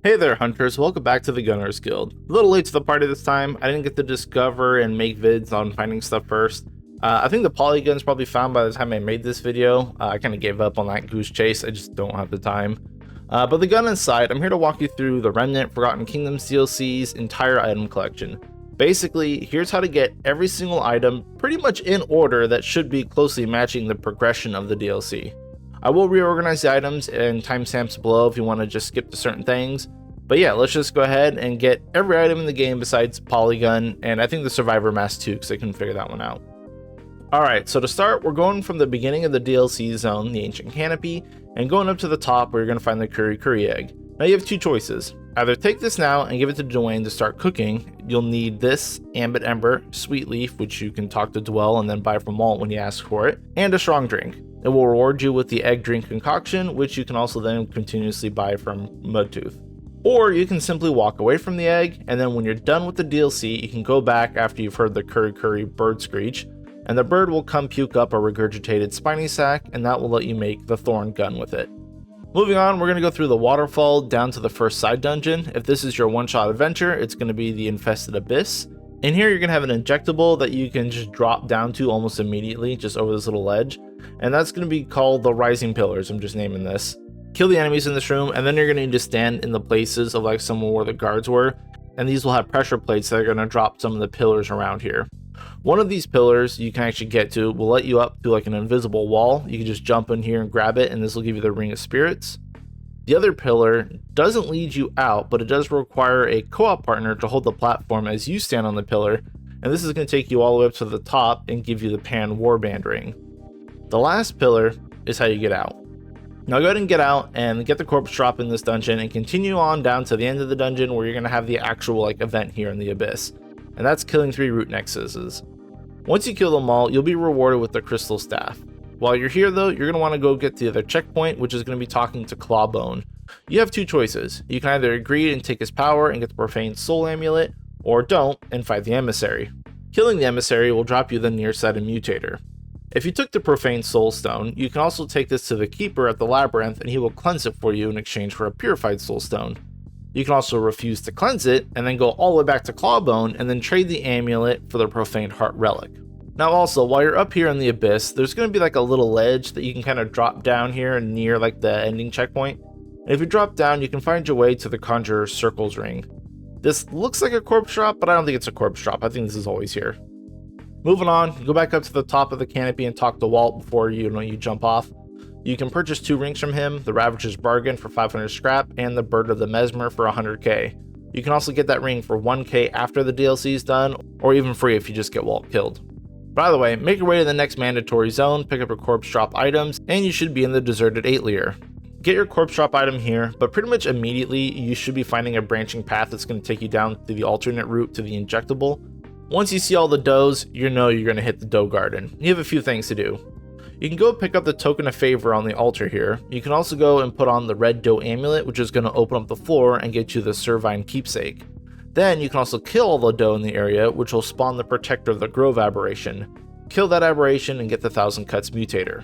Hey there hunters, welcome back to the Gunners Guild. A little late to the party this time. I didn't get to discover and make vids on finding stuff first. I think the Polygun's probably found by the time I made this video. I kind of gave up on that goose chase, I just don't have the time. But the gun inside, I'm here to walk you through the Remnant Forgotten Kingdoms DLC's entire item collection. Basically, here's how to get every single item pretty much in order that should be closely matching the progression of the DLC. I will reorganize the items and timestamps below if you want to just skip to certain things. But yeah, let's just go ahead and get every item in the game besides Polygun, and I think the Survivor Mask too, because I couldn't figure that one out. Alright, so to start, we're going from the beginning of the DLC zone, the Ancient Canopy, and going up to the top where you're going to find the Curry Curry Egg. Now you have two choices. Either take this now and give it to Dwayne to start cooking. You'll need this, Ambit Ember, Sweet Leaf, which you can talk to Dwell and then buy from Malt when you ask for it, and a strong drink. It will reward you with the egg drink concoction, which you can also then continuously buy from Mudtooth. Or you can simply walk away from the egg, and then when you're done with the DLC, you can go back after you've heard the Curry Curry bird screech, and the bird will come puke up a regurgitated spiny sack, and that will let you make the thorn gun with it. Moving on, we're going to go through the waterfall down to the first side dungeon. If this is your one-shot adventure, it's going to be the Infested Abyss. In here, you're going to have an injectable that you can just drop down to almost immediately, just over this little ledge, and that's going to be called the Rising Pillars. I'm just naming this. Kill the enemies in this room, and then you're going to need to stand in the places of like somewhere where the guards were, and these will have pressure plates that are going to drop some of the pillars around here. One of these pillars you can actually get to will let you up to like an invisible wall. You can just jump in here and grab it, and this will give you the Ring of Spirits. The other pillar doesn't lead you out, but it does require a co-op partner to hold the platform as you stand on the pillar, and this is going to take you all the way up to the top and give you the Pan Warband Ring. The last pillar is how you get out. Now go ahead and get out and get the corpse drop in this dungeon and continue on down to the end of the dungeon where you're going to have the actual like event here in the Abyss. And that's killing 3 root nexuses. Once you kill them all, you'll be rewarded with the crystal staff. While you're here though, you're going to want to go get the other checkpoint, which is going to be talking to Clawbone. You have two choices. You can either agree and take his power and get the Profane Soul Amulet, or don't and fight the Emissary. Killing the Emissary will drop you the nearsighted Mutator. If you took the Profane Soul Stone, you can also take this to the Keeper at the Labyrinth and he will cleanse it for you in exchange for a Purified Soul Stone. You can also refuse to cleanse it and then go all the way back to Clawbone and then trade the amulet for the Profaned Heart Relic. Now also, while you're up here in the Abyss, there's going to be like a little ledge that you can kind of drop down here near like the ending checkpoint. And if you drop down, you can find your way to the Conjurer's Circles Ring. This looks like a corpse drop, but I don't think it's a corpse drop. I think this is always here. Moving on, go back up to the top of the canopy and talk to Walt before you jump off. You can purchase 2 rings from him, the Ravager's Bargain for 500 scrap and the Bird of the Mesmer for 100k. You can also get that ring for 1k after the DLC is done, or even free if you just get Walt killed. By the way, make your way to the next mandatory zone, pick up your corpse drop items, and you should be in the deserted Atelier. Get your corpse drop item here, but pretty much immediately you should be finding a branching path that's going to take you down to the alternate route to the injectable. Once you see all the does, you know you're going to hit the dough garden. You have a few things to do. You can go pick up the Token of Favor on the altar here. You can also go and put on the red dough amulet, which is going to open up the floor and get you the Servine Keepsake. Then you can also kill all the dough in the area, which will spawn the Protector of the Grove aberration. Kill that aberration and get the Thousand Cuts Mutator.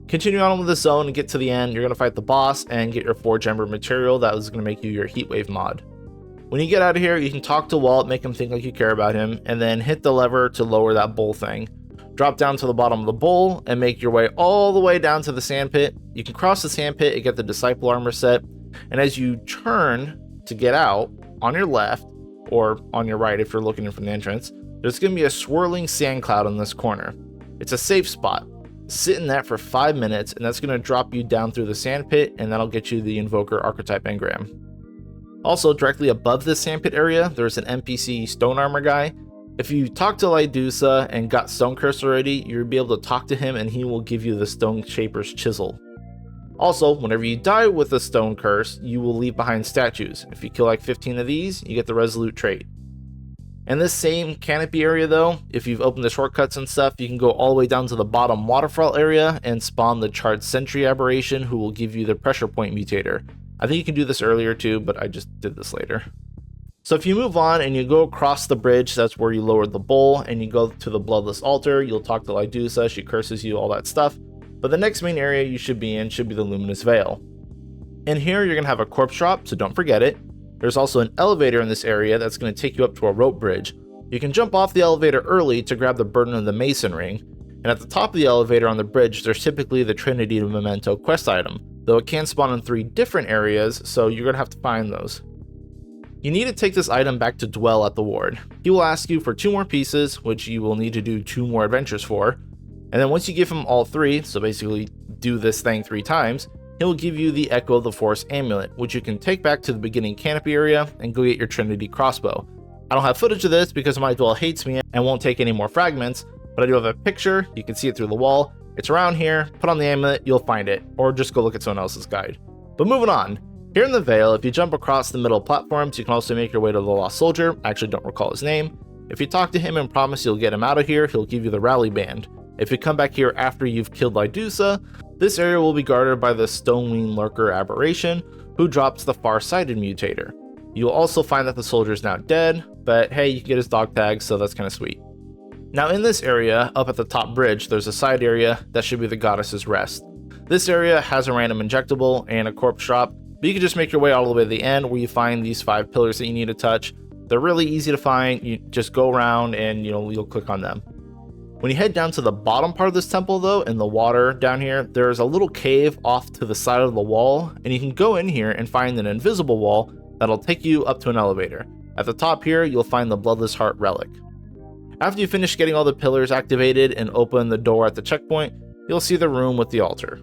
Continue on with the zone and get to the end. You're going to fight the boss and get your Forge Ember material that is going to make you your Heatwave mod. When you get out of here, you can talk to Walt, make him think like you care about him, and then hit the lever to lower that bowl thing. Drop down to the bottom of the bowl and make your way all the way down to the sandpit. You can cross the sandpit and get the Disciple Armor set, and as you turn to get out, on your left, or on your right if you're looking in from the entrance, there's going to be a swirling sand cloud in this corner. It's a safe spot. Sit in that for 5 minutes, and that's going to drop you down through the sandpit, and that'll get you the Invoker Archetype Engram. Also, directly above this sandpit area, there's an NPC Stone Armor guy. If you talk to Lydusa and got Stone Curse already, you'll be able to talk to him and he will give you the Stone Shaper's Chisel. Also, whenever you die with a Stone Curse, you will leave behind statues. If you kill like 15 of these, you get the Resolute trait. In this same canopy area though, if you've opened the shortcuts and stuff, you can go all the way down to the bottom waterfall area and spawn the Charred Sentry aberration, who will give you the Pressure Point Mutator. I think you can do this earlier too, but I just did this later. So if you move on and you go across the bridge, that's where you lowered the bowl, and you go to the Bloodless altar, you'll talk to Lydusa, she curses you, all that stuff. But the next main area you should be in should be the Luminous Vale. In here, you're going to have a corpse drop, so don't forget it. There's also an elevator in this area that's going to take you up to a rope bridge. You can jump off the elevator early to grab the burden of the mason ring. And at the top of the elevator on the bridge, there's typically the Trinity Memento quest item, though it can spawn in 3 different areas, so you're going to have to find those. You need to take this item back to Dwell at the ward. He will ask you for 2 more pieces, which you will need to do 2 more adventures for. And then once you give him all 3, so basically do this thing 3 times, he'll give you the Echo of the Force amulet, which you can take back to the beginning Canopy area and go get your Trinity crossbow. I don't have footage of this because my Dwell hates me and won't take any more fragments, but I do have a picture. You can see it through the wall. It's around here. Put on the amulet, you'll find it, or just go look at someone else's guide. But moving on. Here in the Vale, if you jump across the middle platforms, you can also make your way to the Lost Soldier. I actually don't recall his name. If you talk to him and promise you'll get him out of here, he'll give you the rally band. If you come back here after you've killed Lydusa, this area will be guarded by the Stonewing Lurker aberration, who drops the Far-Sighted mutator. You'll also find that the soldier is now dead, but hey, you can get his dog tag, so that's kind of sweet. Now in this area, up at the top bridge, there's a side area that should be the Goddess's Rest. This area has a random injectable and a corpse drop, but you can just make your way all the way to the end where you find these 5 pillars that you need to touch. They're really easy to find. You just go around and you'll click on them. When you head down to the bottom part of this temple though, in the water down here, there's a little cave off to the side of the wall, and you can go in here and find an invisible wall that'll take you up to an elevator. At the top here, you'll find the Bloodless Heart relic. After you finish getting all the pillars activated and open the door at the checkpoint, you'll see the room with the altar.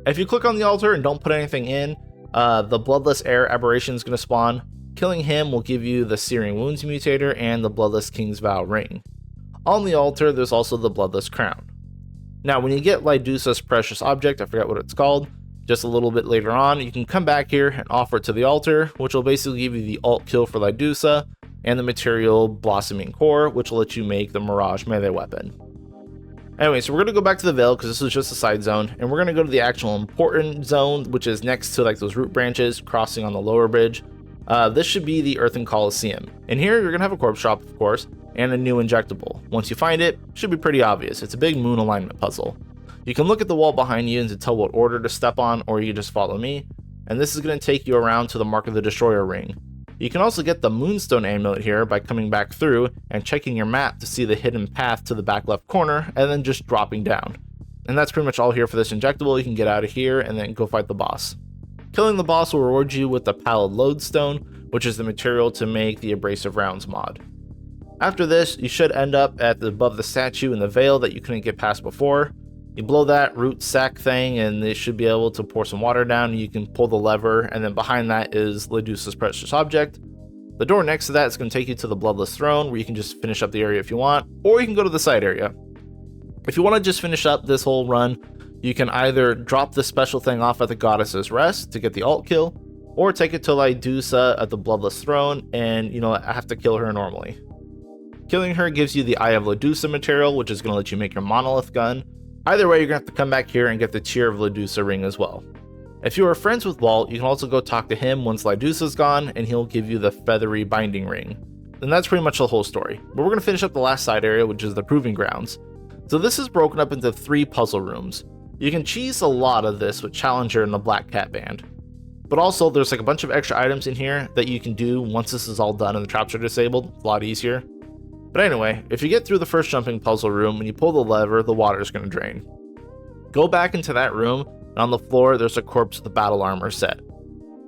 If you click on the altar and don't put anything in, the Bloodless Air aberration is going to spawn. Killing him will give you the Searing Wounds mutator and the Bloodless King's Vow ring. On the altar, there's also the Bloodless crown. Now, when you get Lydusa's precious object, I forget what it's called, just a little bit later on, you can come back here and offer it to the altar, which will basically give you the alt kill for Lydusa, and the material Blossoming Core, which will let you make the Mirage melee weapon. Anyway, so we're going to go back to the Vale because this was just a side zone, and we're going to go to the actual important zone, which is next to like those root branches crossing on the lower bridge. This should be the Earthen Coliseum. And here you're going to have a corpse shop, of course, and a new injectable. Once you find it, it should be pretty obvious. It's a big moon alignment puzzle. You can look at the wall behind you and to tell what order to step on, or you just follow me. And this is going to take you around to the Mark of the Destroyer ring. You can also get the Moonstone amulet here by coming back through and checking your map to see the hidden path to the back left corner, and then just dropping down. And that's pretty much all here for this injectable. You can get out of here and then go fight the boss. Killing the boss will reward you with the Pallid Lodestone, which is the material to make the Abrasive Rounds mod. After this, you should end up above the statue in the Vale that you couldn't get past before. You blow that root sack thing and they should be able to pour some water down. You can pull the lever, and then behind that is Lydusa's precious object. The door next to that is going to take you to the Bloodless Throne, where you can just finish up the area if you want, or you can go to the side area. If you want to just finish up this whole run, you can either drop the special thing off at the Goddess's Rest to get the alt kill, or take it to Lydusa at the Bloodless Throne and, have to kill her normally. Killing her gives you the Eye of Lydusa material, which is going to let you make your monolith gun. Either way, you're going to have to come back here and get the Tear of Lydusa ring as well. If you are friends with Walt, you can also go talk to him once Lydusa's gone, and he'll give you the Feathery Binding ring. And that's pretty much the whole story. But we're going to finish up the last side area, which is the Proving Grounds. So this is broken up into 3 puzzle rooms. You can cheese a lot of this with Challenger and the Black Cat Band. But also, there's like a bunch of extra items in here that you can do once this is all done and the traps are disabled. It's a lot easier. But anyway, if you get through the first jumping puzzle room and you pull the lever, the water is going to drain. Go back into that room, and on the floor there's a corpse with the battle armor set.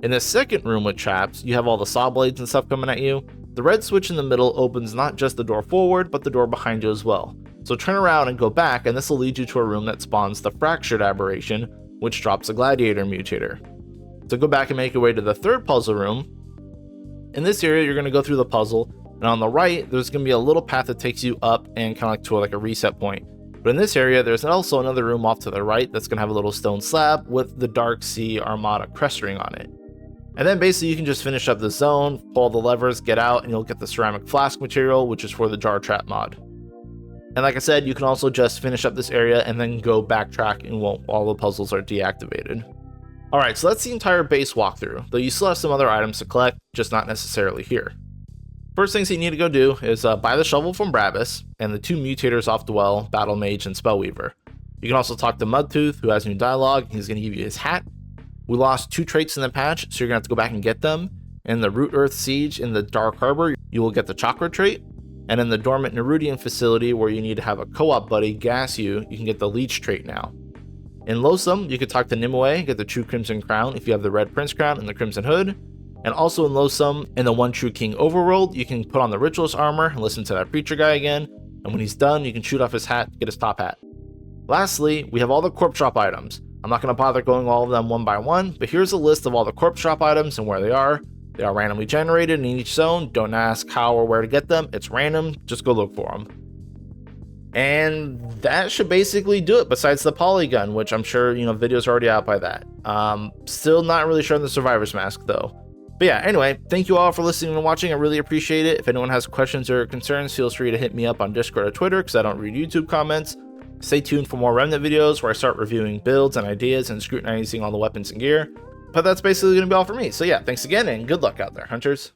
In the second room with traps, you have all the saw blades and stuff coming at you. The red switch in the middle opens not just the door forward, but the door behind you as well. So turn around and go back, and this will lead you to a room that spawns the Fractured aberration, which drops a Gladiator mutator. So go back and make your way to the third puzzle room. In this area, you're going to go through the puzzle, and on the right, there's going to be a little path that takes you up and kind of like to like a reset point. But in this area, there's also another room off to the right that's going to have a little stone slab with the Dark Sea Armada crest ring on it. And then basically you can just finish up the zone, pull the levers, get out, and you'll get the Ceramic Flask material, which is for the Jar Trap mod. And like I said, you can also just finish up this area and then go backtrack and all the puzzles are deactivated. Alright, so that's the entire base walkthrough, though you still have some other items to collect, just not necessarily here. First things you need to go do is buy the shovel from Brabus and the 2 mutators off Dwell, Battle Mage and Spellweaver. You can also talk to Mudtooth, who has new dialogue. He's going to give you his hat. We lost 2 traits in the patch, so you're gonna have to go back and get them. In the Root Earth Siege in the Dark Harbor, you will get the Chakra trait. And in the Dormant Nerudian facility, where you need to have a co-op buddy gas you can get the Leech trait now. In Losum, you could talk to Nimue, get the True Crimson Crown if you have the Red Prince Crown and the Crimson Hood. And also in Losum, in the One True King Overworld, you can put on the Ritualist armor and listen to that Preacher guy again. And when he's done, you can shoot off his hat to get his top hat. Lastly, we have all the Corpse Drop items. I'm not going to bother going all of them one by one, but here's a list of all the Corpse Drop items and where they are. They are randomly generated in each zone. Don't ask how or where to get them. It's random. Just go look for them. And that should basically do it, besides the Polygun, which I'm sure, videos are already out by that. Still not really sure on the Survivor's Mask, though. But yeah, anyway, thank you all for listening and watching. I really appreciate it. If anyone has questions or concerns, feel free to hit me up on Discord or Twitter, because I don't read YouTube comments. Stay tuned for more Remnant videos where I start reviewing builds and ideas and scrutinizing all the weapons and gear. But that's basically going to be all for me. So yeah, thanks again and good luck out there, hunters.